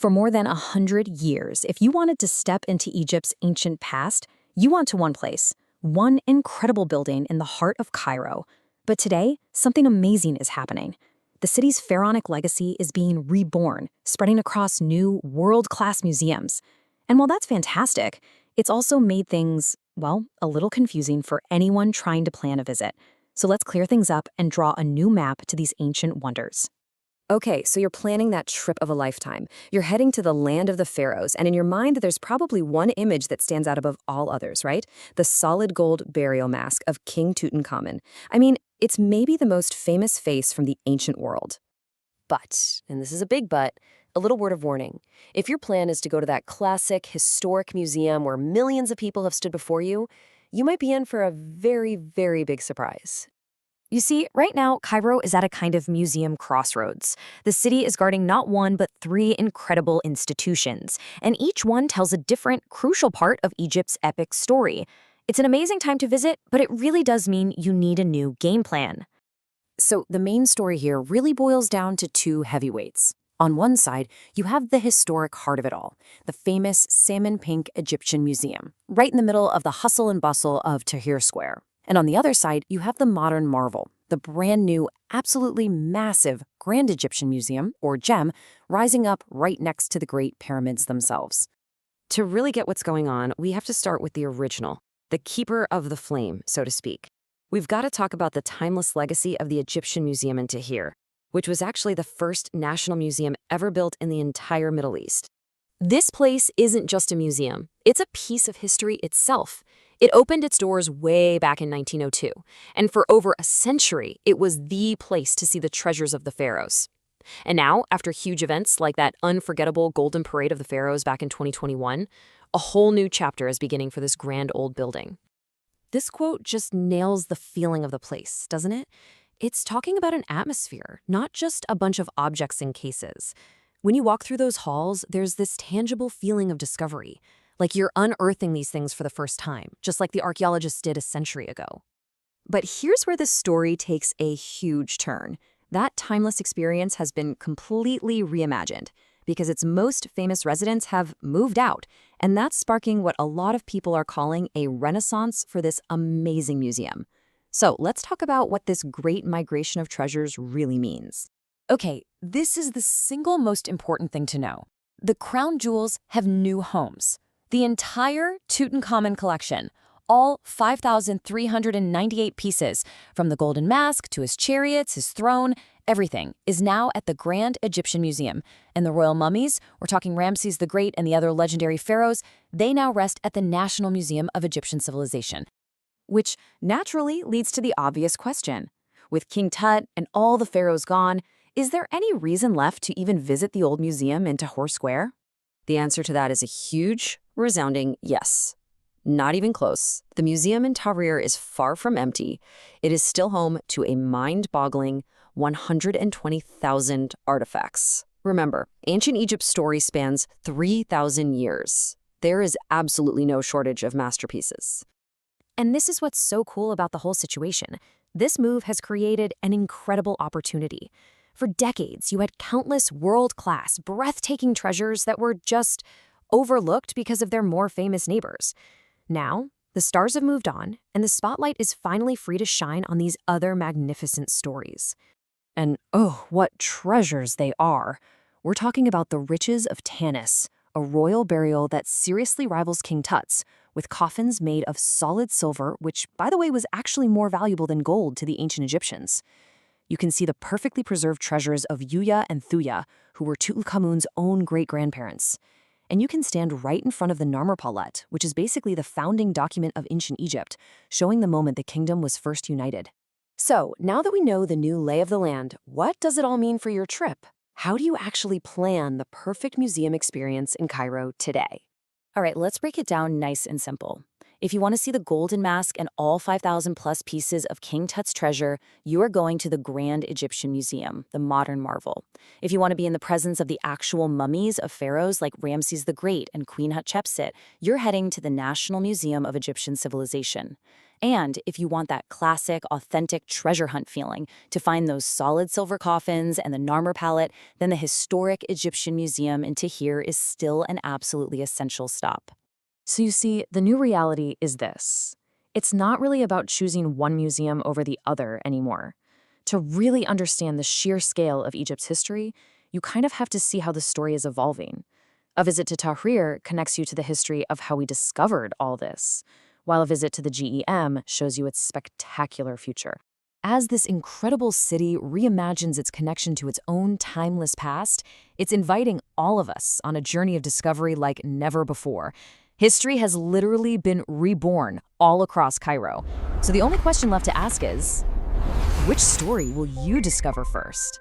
For more than 100 years, if you wanted to step into Egypt's ancient past, you went to one place, one incredible building in the heart of Cairo. But today, something amazing is happening. The city's pharaonic legacy is being reborn, spreading across new, world-class museums. And while that's fantastic, it's also made things, well, a little confusing for anyone trying to plan a visit. So let's clear things up and draw a new map to these ancient wonders. Okay, so you're planning that trip of a lifetime. You're heading to the land of the pharaohs, and in your mind, there's probably one image that stands out above all others, right? The solid gold burial mask of King Tutankhamun. I mean, it's maybe the most famous face from the ancient world. But, and this is a big but, a little word of warning. If your plan is to go to that classic, historic museum where millions of people have stood before you, you might be in for a very, very big surprise. You see, right now, Cairo is at a kind of museum crossroads. The city is guarding not one, but three incredible institutions, and each one tells a different, crucial part of Egypt's epic story. It's an amazing time to visit, but it really does mean you need a new game plan. So the main story here really boils down to two heavyweights. On one side, you have the historic heart of it all, the famous salmon-pink Egyptian Museum, right in the middle of the hustle and bustle of Tahrir Square. And on the other side, you have the modern marvel, the brand new, absolutely massive Grand Egyptian Museum, or GEM, rising up right next to the Great Pyramids themselves. To really get what's going on, we have to start with the original, the keeper of the flame, so to speak. We've got to talk about the timeless legacy of the Egyptian Museum in Tahrir, which was actually the first national museum ever built in the entire Middle East. This place isn't just a museum, it's a piece of history itself. It opened its doors way back in 1902, and for over a century, it was the place to see the treasures of the pharaohs. And now, after huge events like that unforgettable Golden Parade of the Pharaohs back in 2021, a whole new chapter is beginning for this grand old building. This quote just nails the feeling of the place, doesn't it? It's talking about an atmosphere, not just a bunch of objects and cases. When you walk through those halls, there's this tangible feeling of discovery, like you're unearthing these things for the first time, just like the archaeologists did a century ago. But here's where the story takes a huge turn. That timeless experience has been completely reimagined because its most famous residents have moved out, and that's sparking what a lot of people are calling a renaissance for this amazing museum. So let's talk about what this great migration of treasures really means. Okay, this is the single most important thing to know. The crown jewels have new homes. The entire Tutankhamun collection, all 5,398 pieces, from the golden mask to his chariots, his throne, everything is now at the Grand Egyptian Museum. And the royal mummies, we're talking Ramses the Great and the other legendary pharaohs, they now rest at the National Museum of Egyptian Civilization. Which naturally leads to the obvious question. With King Tut and all the pharaohs gone, is there any reason left to even visit the old museum in Tahrir Square? The answer to that is a huge, resounding yes. Not even close. The museum in Tahrir is far from empty. It is still home to a mind-boggling 120,000 artifacts. Remember, ancient Egypt's story spans 3,000 years. There is absolutely no shortage of masterpieces. And this is what's so cool about the whole situation. This move has created an incredible opportunity. For decades, you had countless world-class, breathtaking treasures that were just overlooked because of their more famous neighbors. Now, the stars have moved on, and the spotlight is finally free to shine on these other magnificent stories. And oh, what treasures they are! We're talking about the riches of Tanis, a royal burial that seriously rivals King Tut's, with coffins made of solid silver, which, by the way, was actually more valuable than gold to the ancient Egyptians. You can see the perfectly preserved treasures of Yuya and Thuya, who were Tutankhamun's own great-grandparents. And you can stand right in front of the Narmerpalet, which is basically the founding document of ancient Egypt, showing the moment the kingdom was first united. So, now that we know the new lay of the land, what does it all mean for your trip? How do you actually plan the perfect museum experience in Cairo today? All right, let's break it down nice and simple. If you want to see the golden mask and all 5,000 plus pieces of King Tut's treasure, you are going to the Grand Egyptian Museum, the modern marvel. If you want to be in the presence of the actual mummies of pharaohs like Ramses the Great and Queen Hatshepsut, you're heading to the National Museum of Egyptian Civilization. And if you want that classic, authentic treasure hunt feeling to find those solid silver coffins and the Narmer palette, then the historic Egyptian Museum in Tahrir is still an absolutely essential stop. So you see, the new reality is this. It's not really about choosing one museum over the other anymore. To really understand the sheer scale of Egypt's history, you kind of have to see how the story is evolving. A visit to Tahrir connects you to the history of how we discovered all this, while a visit to the GEM shows you its spectacular future. As this incredible city reimagines its connection to its own timeless past, it's inviting all of us on a journey of discovery like never before. History has literally been reborn all across Cairo. So the only question left to ask is, which story will you discover first?